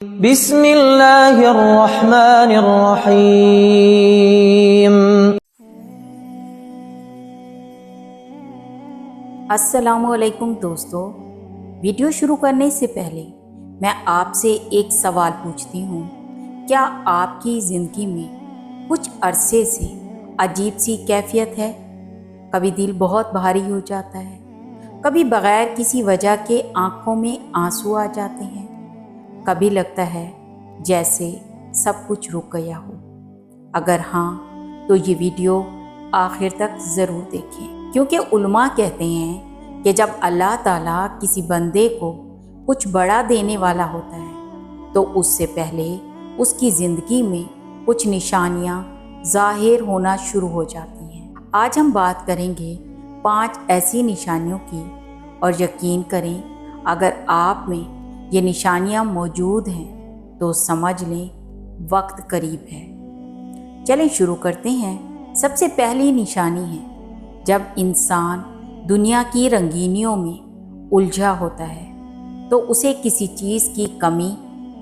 بسم اللہ الرحمن الرحیم۔ السلام علیکم دوستو، ویڈیو شروع کرنے سے پہلے میں آپ سے ایک سوال پوچھتی ہوں۔ کیا آپ کی زندگی میں کچھ عرصے سے عجیب سی کیفیت ہے؟ کبھی دل بہت بھاری ہو جاتا ہے، کبھی بغیر کسی وجہ کے آنکھوں میں آنسو آ جاتے ہیں، کبھی لگتا ہے جیسے سب کچھ رک گیا ہو۔ اگر ہاں تو یہ ویڈیو آخر تک ضرور دیکھیں، کیونکہ علماء کہتے ہیں کہ جب اللہ تعالیٰ کسی بندے کو کچھ بڑا دینے والا ہوتا ہے تو اس سے پہلے اس کی زندگی میں کچھ نشانیاں ظاہر ہونا شروع ہو جاتی ہیں۔ آج ہم بات کریں گے 5 ایسی نشانیوں کی، اور یقین کریں اگر آپ میں یہ نشانیاں موجود ہیں تو سمجھ لیں وقت قریب ہے۔ چلیں شروع کرتے ہیں۔ سب سے پہلی نشانی ہے جب انسان دنیا کی رنگینیوں میں الجھا ہوتا ہے تو اسے کسی چیز کی کمی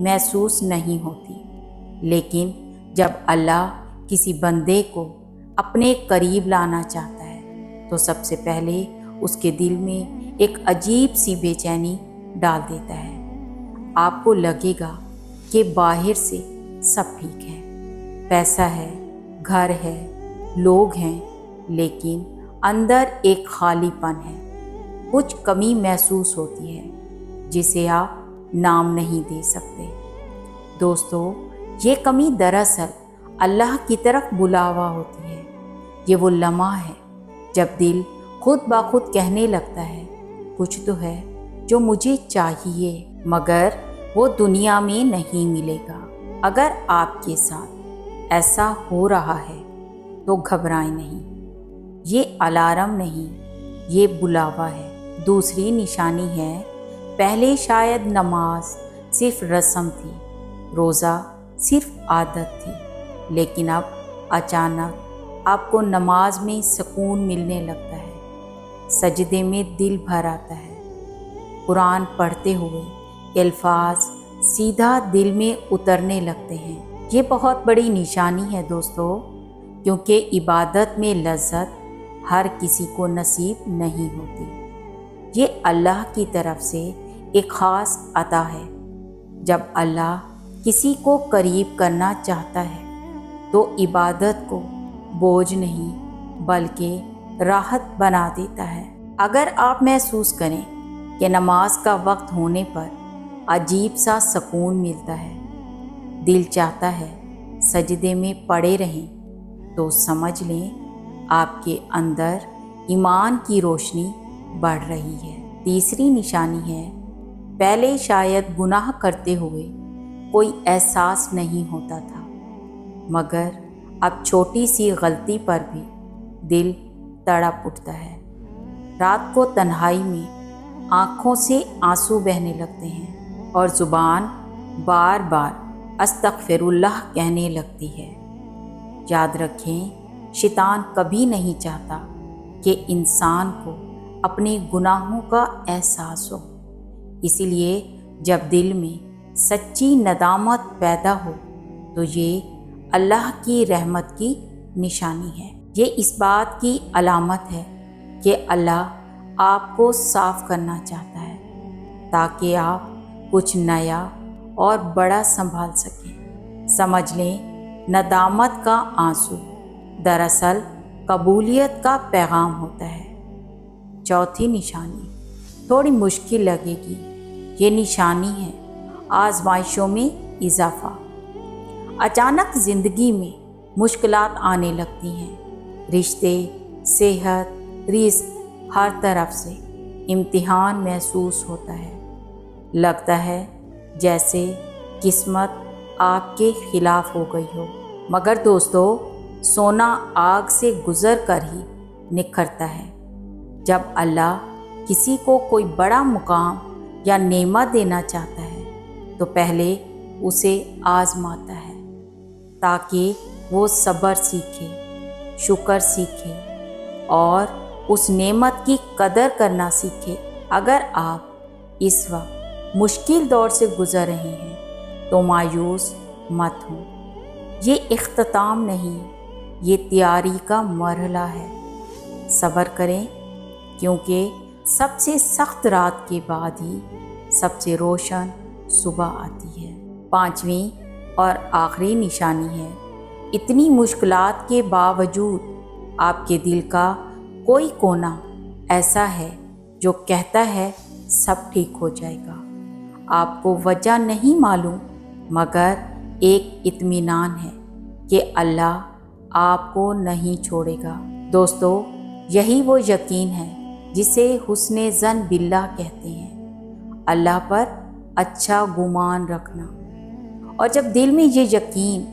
محسوس نہیں ہوتی، لیکن جب اللہ کسی بندے کو اپنے قریب لانا چاہتا ہے تو سب سے پہلے اس کے دل میں ایک عجیب سی بے چینی ڈال دیتا ہے۔ آپ کو لگے گا کہ باہر سے سب ٹھیک ہے، پیسہ ہے، گھر ہے، لوگ ہیں، لیکن اندر ایک خالی پن ہے، کچھ کمی محسوس ہوتی ہے جسے آپ نام نہیں دے سکتے۔ دوستو، یہ کمی دراصل اللہ کی طرف بلاوا ہوتی ہے۔ یہ وہ لمحہ ہے جب دل خود بخود کہنے لگتا ہے کچھ تو ہے جو مجھے چاہیے مگر وہ دنیا میں نہیں ملے گا۔ اگر آپ کے ساتھ ایسا ہو رہا ہے تو گھبرائیں نہیں، یہ الارم نہیں، یہ بلاوا ہے۔ دوسری نشانی ہے، پہلے شاید نماز صرف رسم تھی، روزہ صرف عادت تھی، لیکن اب اچانک آپ کو نماز میں سکون ملنے لگتا ہے، سجدے میں دل بھر آتا ہے، قرآن پڑھتے ہوئے الفاظ سیدھا دل میں اترنے لگتے ہیں۔ یہ بہت بڑی نشانی ہے دوستو، کیونکہ عبادت میں لذت ہر کسی کو نصیب نہیں ہوتی۔ یہ اللہ کی طرف سے ایک خاص عطا ہے۔ جب اللہ کسی کو قریب کرنا چاہتا ہے تو عبادت کو بوجھ نہیں بلکہ راحت بنا دیتا ہے۔ اگر آپ محسوس کریں کہ نماز کا وقت ہونے پر عجیب سا سکون ملتا ہے، دل چاہتا ہے سجدے میں پڑے رہیں، تو سمجھ لیں آپ کے اندر ایمان کی روشنی بڑھ رہی ہے۔ تیسری نشانی ہے، پہلے شاید گناہ کرتے ہوئے کوئی احساس نہیں ہوتا تھا، مگر اب چھوٹی سی غلطی پر بھی دل تڑپ اٹھتا ہے۔ رات کو تنہائی میں آنکھوں سے آنسو بہنے لگتے ہیں اور زبان بار بار استغفر اللہ کہنے لگتی ہے۔ یاد رکھیں، شیطان کبھی نہیں چاہتا کہ انسان کو اپنے گناہوں کا احساس ہو، اسی لیے جب دل میں سچی ندامت پیدا ہو تو یہ اللہ کی رحمت کی نشانی ہے۔ یہ اس بات کی علامت ہے کہ اللہ آپ کو صاف کرنا چاہتا ہے تاکہ آپ کچھ نیا اور بڑا سنبھال سکیں۔ سمجھ لیں ندامت کا آنسو دراصل قبولیت کا پیغام ہوتا ہے۔ چوتھی نشانی تھوڑی مشکل لگے گی، یہ نشانی ہے آزمائشوں میں اضافہ۔ اچانک زندگی میں مشکلات آنے لگتی ہیں، رشتے، صحت، رزق، ہر طرف سے امتحان محسوس ہوتا ہے۔ لگتا ہے جیسے قسمت آپ کے خلاف ہو گئی ہو، مگر دوستو، سونا آگ سے گزر کر ہی نکھرتا ہے۔ جب اللہ کسی کو کوئی بڑا مقام یا نعمت دینا چاہتا ہے تو پہلے اسے آزماتا ہے تاکہ وہ صبر سیکھے، شکر سیکھے اور اس نعمت کی قدر کرنا سیکھے۔ اگر آپ اس وقت مشکل دور سے گزر رہے ہیں تو مایوس مت ہوں۔ یہ اختتام نہیں، یہ تیاری کا مرحلہ ہے۔ صبر کریں، کیونکہ سب سے سخت رات کے بعد ہی سب سے روشن صبح آتی ہے۔ پانچویں اور آخری نشانی ہے، اتنی مشکلات کے باوجود آپ کے دل کا کوئی کونا ایسا ہے جو کہتا ہے سب ٹھیک ہو جائے گا۔ آپ کو وجہ نہیں معلوم، مگر ایک اطمینان ہے کہ اللہ آپ کو نہیں چھوڑے گا۔ دوستو، یہی وہ یقین ہے جسے حسن ظن باللہ کہتے ہیں، اللہ پر اچھا گمان رکھنا۔ اور جب دل میں یہ یقین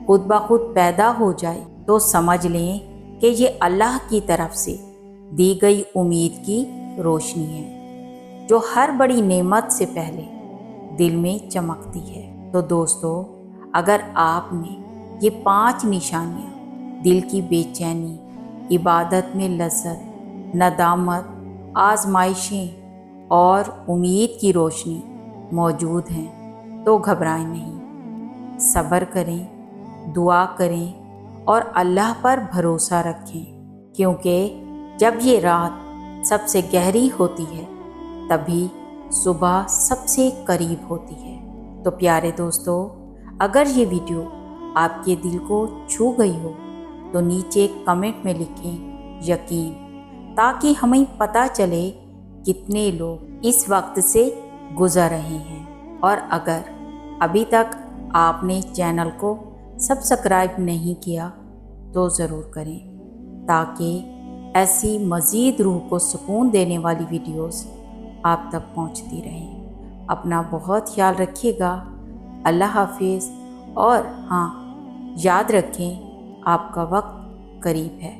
خود بخود پیدا ہو جائے تو سمجھ لیں کہ یہ اللہ کی طرف سے دی گئی امید کی روشنی ہے، جو ہر بڑی نعمت سے پہلے دل میں چمکتی ہے۔ تو دوستو، اگر آپ نے یہ 5 نشانیاں، دل کی بے چینی، عبادت میں لذت، ندامت، آزمائشیں اور امید کی روشنی موجود ہیں، تو گھبرائیں نہیں، صبر کریں، دعا کریں اور اللہ پر بھروسہ رکھیں، کیونکہ جب یہ رات سب سے گہری ہوتی ہے تبھی صبح سب سے قریب ہوتی ہے۔ تو پیارے دوستو، اگر یہ ویڈیو آپ کے دل کو چھو گئی ہو تو نیچے کمنٹ میں لکھیں یقین، تاکہ ہمیں پتہ چلے کتنے لوگ اس وقت سے گزر رہے ہیں۔ اور اگر ابھی تک آپ نے چینل کو سبسکرائب نہیں کیا تو ضرور کریں، تاکہ ایسی مزید روح کو سکون دینے والی ویڈیوز آپ تک پہنچتی رہیں۔ اپنا بہت خیال رکھیے گا۔ اللہ حافظ۔ اور ہاں، یاد رکھیں آپ کا وقت قریب ہے۔